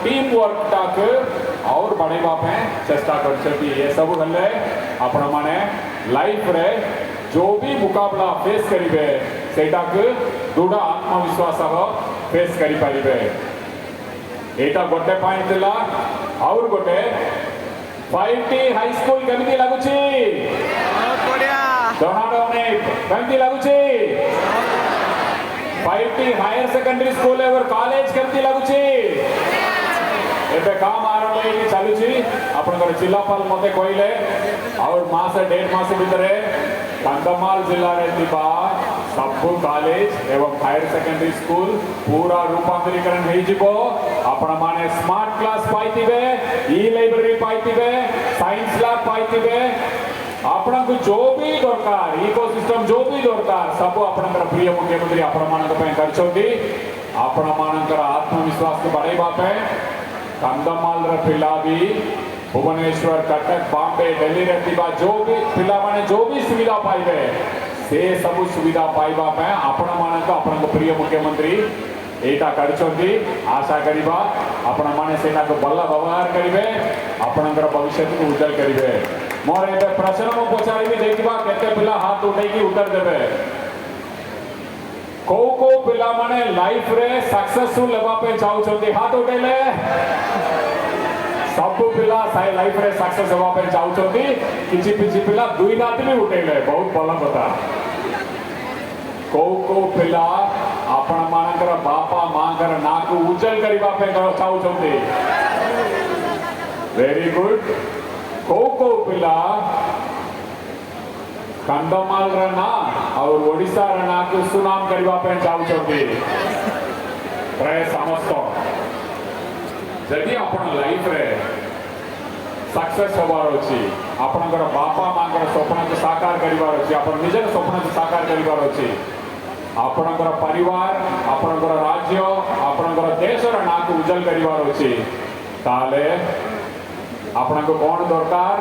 Team work टाक और बढ़ेबा चेष्टा कर सब हेल्ले आपण माने लाइफ रे जो भी मुकाबला फेस करिवे सेटा के दृढ़ आत्मविश्वास फेस करि परिबे। एटा गोटे पॉइंट दिला और गोटे 5T हाई स्कूल केमिति लागुची बहुत बढ़िया दोनाडोने केमिति लागुची 5T हायर सेकेंडरी स्कूल और कॉलेज केमिति लागुची एबे काम आरंभ होई चालुची आपनकर जिल्लापाल मते कहले और मास 1.5 मास भितरे कंधमाल जिल्ला रे थिबा सब कॉलेज एवं हायर सेकेंडरी स्कूल पूरा रूपांतरीकरण होई जिवो। आपण माने स्मार्ट क्लास पाइतिबे, ई लाइब्रेरी पाइतिबे, साइंस लैब पाइतिबे, आपण को जो भी दरकार इकोसिस्टम जो भी दरकार सब आपनकर प्रिय मुख्यमंत्री आपण मानक पे करछोंती। आपण मानकर आत्मविश्वास को बढ़ाइबा पे कंधमाल रे पिला भी भुवनेश्वर, कटक, बॉम्बे, दिल्ली रे थिबा जो भी पिला माने जो भी सुविधा पाइबे से सब सुविधा पाइबा पे आपण मानक आपण प्रिय मुख्यमंत्री एटा करछोंती। आशा करिबा आपण माने सेटा को भल व्यवहार करिवे, आपणकर भविष्य को उज्जवल करिवे। मोर एबे प्रश्न को पचारिबी देखिबा केते पिला हाथ उठाई की उत्तर देबे। को पिला माने लाइफ रे सक्सेसफुल लेबा पे चाहउछोंती हाथ उठेले। सब पिला साइ लाइफ रे सक्सेस होबा पे चाहउछोंती, किछि पिला दुई हाथ भी उठेले बहुत भल कथा। को पिला आपण मानकर बापा मांकर नाक उज्जवल करिबा पे चाहउछोंती। Very good. को पिला कंधमाल रे ना और ओडिसा रे ना को सुनाम करिबा पे चाहउछोंती। प्रे समस्त जदि आपण लाइफ रे सक्सेस होबार अछि, आपनकर बापा मांकर स्वप्न को साकार करिवार अछि, आपण निजर स्वप्न को साकार करिवार अछि, आपनकर परिवार, आपनकर राज्य, आपनकर देश रे ना को उज्जवल करिवार अछि, ताले आपण को कोन दरकार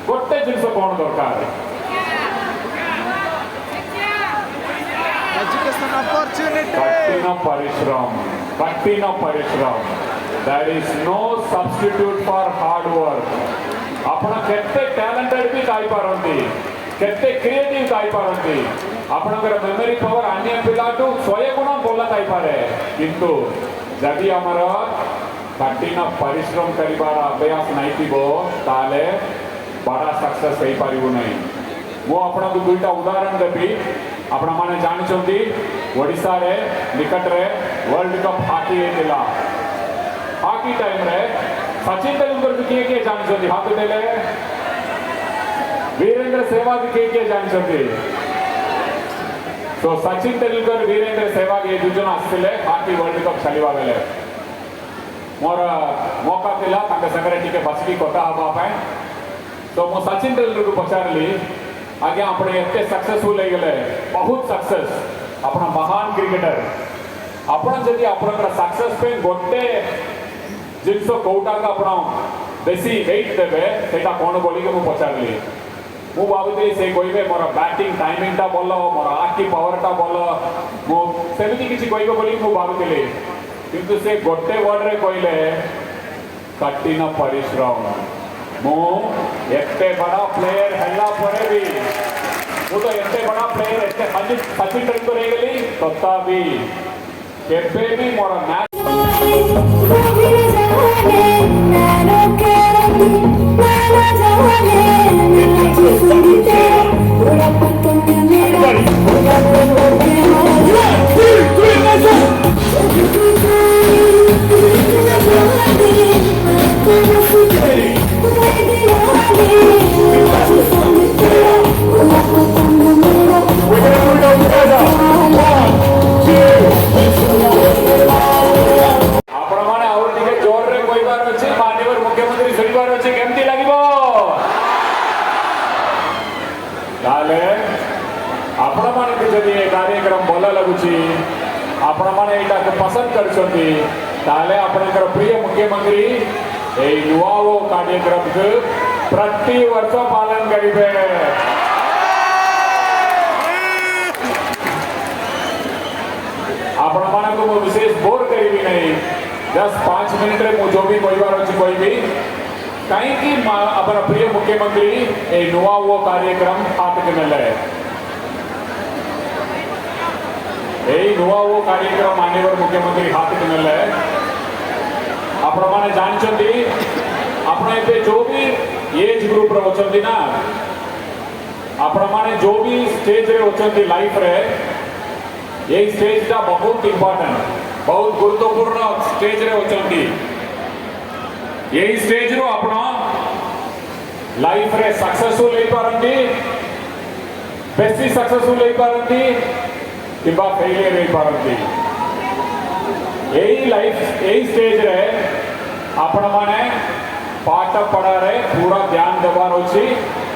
गोटे जिंस कोन दरकार एजुकेशन अपॉर्चुनिटी कठिन परिश्रम there is no substitute for hard work। आपण केते टैलेंटेड भी काई पारंती, केते क्रिएटिव काई पारंती, आपनकर मेमोरी पावर अन्य पिलाटू 100 गुण बोला काई पारे, किंतु जदि हमर कठिन परिश्रम करिबार अभ्यास नहीं थिबो ताले बड़ा सक्सेस होई पारिबो नहीं। मो आपण को दुईटा उदाहरण देबी। आपण माने जानिछंती ओडिसा रे निकट रे वर्ल्ड कप हॉकी हेतिला। हॉकी टाइम रे सचिन तेंदुलकर के जानिछंती हाथ उठेले। वीरेंद्र सहवाग के जानिछंती। तो सचिन तेंदुलकर वीरेंद्र सहवाग ये दुजन आसिले हॉकी वर्ल्ड कप चलिबा बेले मोर मौका थिला ताके संगरे टिके बसकी कथा हबा पे। तो मो सचिन तेंदुलकर को पचारली आगे अपने एते सक्सेसफुल हो गले, बहुत सक्सेस, अपना महान क्रिकेटर, आपण जदि आपनकर सक्सेस पे गोटे जिंस कोटा का अपना बेसी वेट देबे सेटा कोन बोली के मु पचारली। मु भाबुली से कहबे मोर बैटिंग टाइमिंग ता बोलो, मोर आकी पावर ता बोलो, मु सेमिति किछि कहबे बोली मु भाबुली, किंतु से गोटे वर्ड रे कहले कठिन परिश्रम। मु एते बड़ा प्लेयर हल्ला परे भी मु तो एते बड़ा प्लेयर एते सचिन तेंदुलकर हे गेली तथापि केबे भी मोर मैच कार्यक्रम भल लगुची, आपण माने एटा पसंद करछंती ताले आपनकर प्रिय मुख्यमंत्री ए युवाओ कार्यक्रम के प्रति वर्ष पालन करिबे। आपण माने को विशेष बोर करिबी नहीं, 10-5 मिनट रे मु जो भी कहबार अछि कहबी। कहीं अपना प्रिय मुख्यमंत्री ए नुआ वो कार्यक्रम हाथ के नेले नुआ वो कार्यक्रम मान्यवर मुख्यमंत्री हाथ के नेले आपण माने जानछंती आपण एबे जो भी एज ग्रुप रे होचंती ना आपण माने जो भी स्टेज रे होचंती लाइफ रे ये स्टेज टा बहुत इंपोर्टेंट बहुत गुरुत्वपूर्ण स्टेज रे होचंती यही स्टेज रो अपना लाइफ रे सक्सेसफुल हो पारंती बेसी सक्सेसफुल हो पारंती किबा फेलियर हो पारंती यही लाइफ यही स्टेज रे आपण माने पाठ पढ़ा रे पूरा ध्यान देवार होची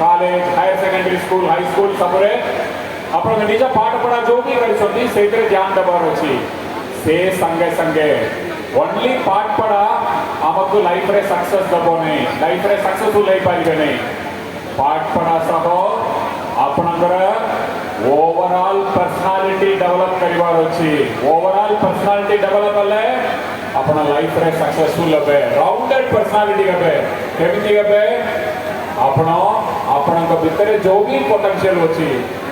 college higher secondary school high school सबरे आपण निज पाठ पढ़ा जो भी करछोती सेतरे ध्यान देवार होची से संगे संगे ओनली पाठ पढ़ा आमको लाइफ रे सक्सेस दबो नहीं लाइफ रे सक्सेसफुल हो पाइबे नहीं पाठ पढ़ा सब आपनकर ओवरऑल पर्सनालिटी डेवलप करिवार होची ओवरऑल पर्सनालिटी डेवलप हले अपना लाइफ रे सक्सेसफुल हेबे राउंडेड पर्सनालिटी हेबे केमिति हेबे आपण आपनक भितरे जो भी पोटेंशियल होची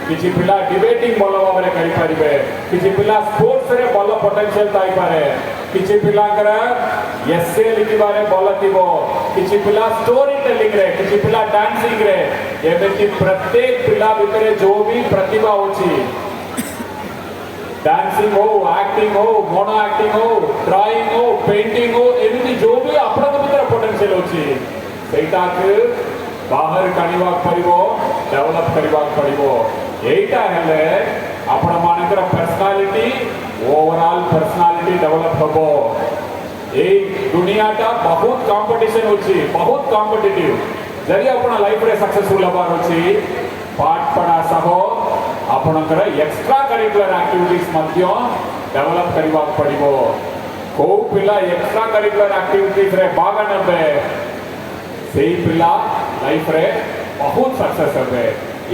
किछि पिला डिबेटिंग भलो भाबरे करि परिबे किछि पिला स्पोर्ट्स रे भलो पोटेंशियल ताई पारे किछि पिला कर एसे लिखिबारे भलो थिबो किछि पिला स्टोरी टेलिंग रे किछि पिला डांसिंग रे एमिति प्रत्येक पिला भितरे जो भी प्रतिभा होची डांसिंग हो एक्टिंग हो मोनो एक्टिंग हो ड्राइंग हो पेंटिंग हो एमिति जो भी आपन भितरे पोटेंशियल होची सेटा के बाहर काढिबा पड़िबो डेवलप करिबा पड़िबो एटा हेले आपण मानकर पर्सनालिटी ओवरऑल पर्सनालिटी डेवलप हबो ए दुनियाटा बहुत कंपटीशन होची बहुत कॉम्पिटिटिव जरी आपण लाइफ रे सक्सेसफुल हबार होची पाठ पढ़ा सब आपणकर एक्स्ट्रा करिकुलर एक्टिविटीज मध्य डेवलप करिबा पड़िबो को पिला एक्स्ट्रा करिकुलर एक्टिविटीज रे भाग नेबे सेही पिला लाइफ रे बहुत सक्सेस हेबे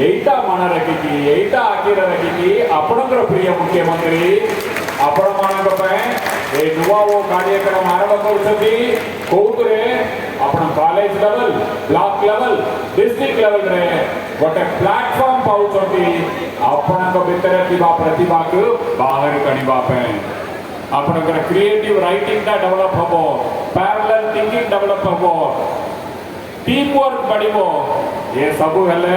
एटा मन रखिकी एटा आखिर रखिकी आपणकर प्रिय मुख्यमंत्री आपण मानक पे ए नुवा वो कार्यक्रम आरंभ करछथि कोउतरे आपण college level block level district level रे गोटे प्लेटफॉर्म पाउछथि आपणक भितर थिबा प्रतिभा को बाहर कढिबा पे आपणकर क्रिएटिव राइटिंग ता डेवलप हबो पैरेलल थिंकिंग डेवलप हबो टीम वर्क बढ़िबो ये सब हेले